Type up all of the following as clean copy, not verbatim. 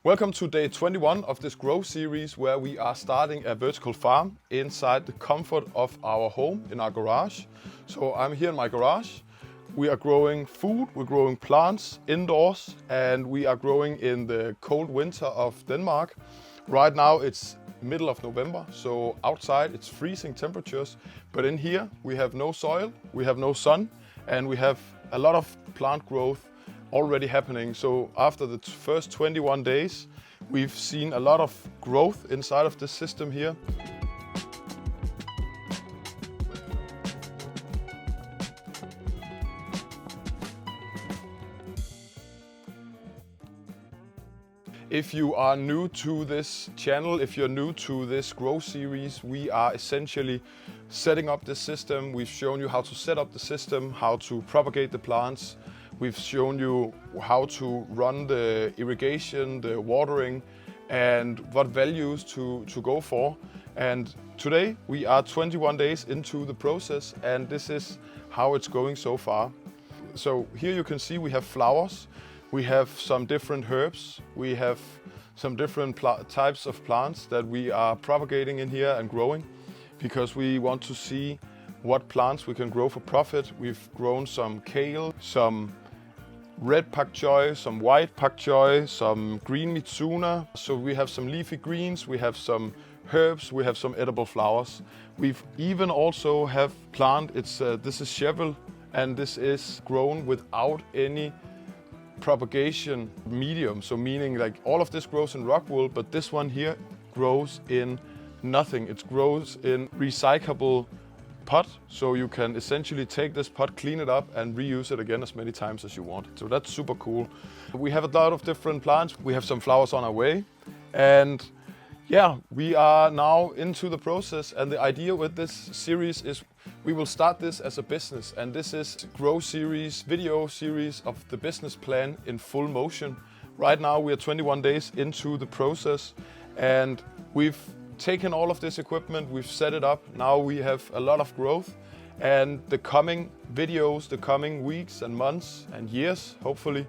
Welcome to day 21 of this Grow series, where we are starting a vertical farm inside the comfort of our home in our garage. So I'm here in my garage. We are growing food, we're growing plants indoors, and we are growing in the cold winter of Denmark. Right now it's middle of November, so outside it's freezing temperatures, but in here we have no soil, we have no sun, and we have a lot of plant growth already happening. So after the first 21 days, we've seen a lot of growth inside of this system here. If you are new to this channel, if you're new to this Grow series, we are essentially setting up this system. We've shown you how to set up the system, how to propagate the plants. We've shown you how to run the irrigation, the watering, and what values to go for. And today we are 21 days into the process, and this is how it's going so far. So here you can see we have flowers, we have some different herbs, we have some different types of plants that we are propagating in here and growing, because we want to see what plants we can grow for profit. We've grown some kale, some red pak choi, some white pak choi, some green mitsuna. So we have some leafy greens, we have some herbs, we have some edible flowers. We've even also have plant, this is chevel, and this is grown without any propagation medium. So meaning like all of this grows in rock wool, but this one here grows in nothing. It grows in recyclable pot, so you can essentially take this pot, clean it up, and reuse it again as many times as you want. So that's super cool. We have a lot of different plants. We have some flowers on our way, and yeah, we are now into the process. And the idea with this series is we will start this as a business, and this is Grow series, video series of the business plan in full motion. Right now we are 21 days into the process, and we've taken all of this equipment, we've set it up. Now we have a lot of growth, and the coming videos, the coming weeks and months and years, hopefully,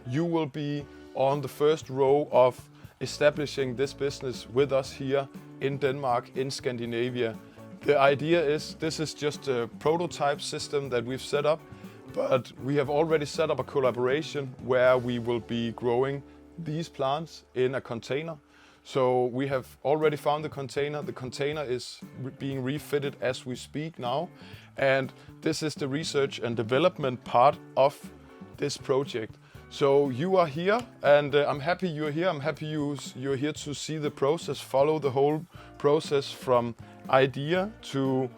you will be on the first row of establishing this business with us here in Denmark, in Scandinavia. The idea is this is just a prototype system that we've set up, but we have already set up a collaboration where we will be growing these plants in a container. So we have already found the container. The container is being refitted as we speak now. And this is the research and development part of this project. So you are here, and I'm happy you're here. I'm happy you're here to see the process, follow the whole process from idea to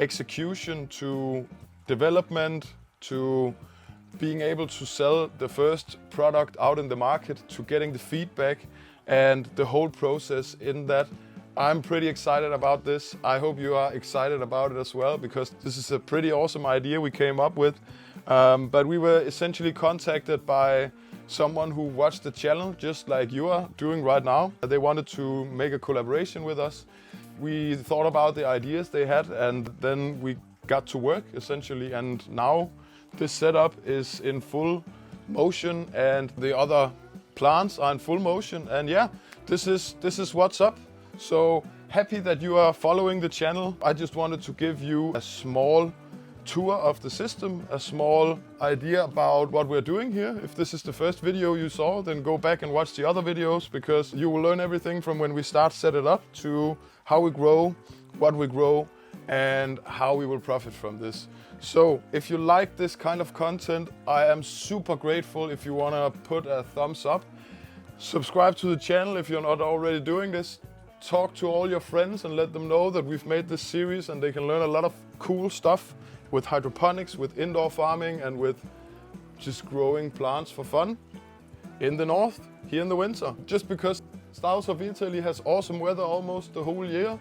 execution to development to being able to sell the first product out in the market, to getting the feedback, and the whole process in that. I'm pretty excited about this. I hope you are excited about it as well, because this is a pretty awesome idea we came up with. But we were essentially contacted by someone who watched the channel just like you are doing right now. They wanted to make a collaboration with us. We thought about the ideas they had, and then we got to work essentially. And now this setup is in full motion, and the other plants are in full motion, and yeah, this is what's up. So happy that you are following the channel. I just wanted to give you a small tour of the system, a small idea about what we're doing here. If this is the first video you saw, then go back and watch the other videos, because you will learn everything from when we set it up to how we grow, what we grow, and how we will profit from this. So if you like this kind of content, I am super grateful if you want to put a thumbs up. Subscribe to the channel if you're not already doing this. Talk to all your friends and let them know that we've made this series, and they can learn a lot of cool stuff with hydroponics, with indoor farming, and with just growing plants for fun in the north, here in the winter. Just because south of Italy has awesome weather almost the whole year,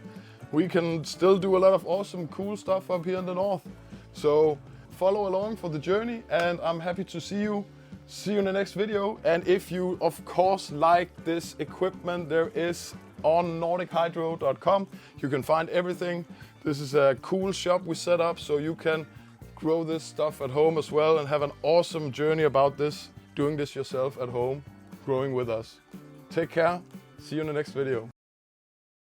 we can still do a lot of awesome cool stuff up here in the north. So follow along for the journey, and I'm happy to see you in the next video. And if you of course like this equipment, there is on nordichydro.com, you can find everything. This is a cool shop we set up, so you can grow this stuff at home as well and have an awesome journey about this, doing this yourself at home, growing with us. Take care. See you in the next video.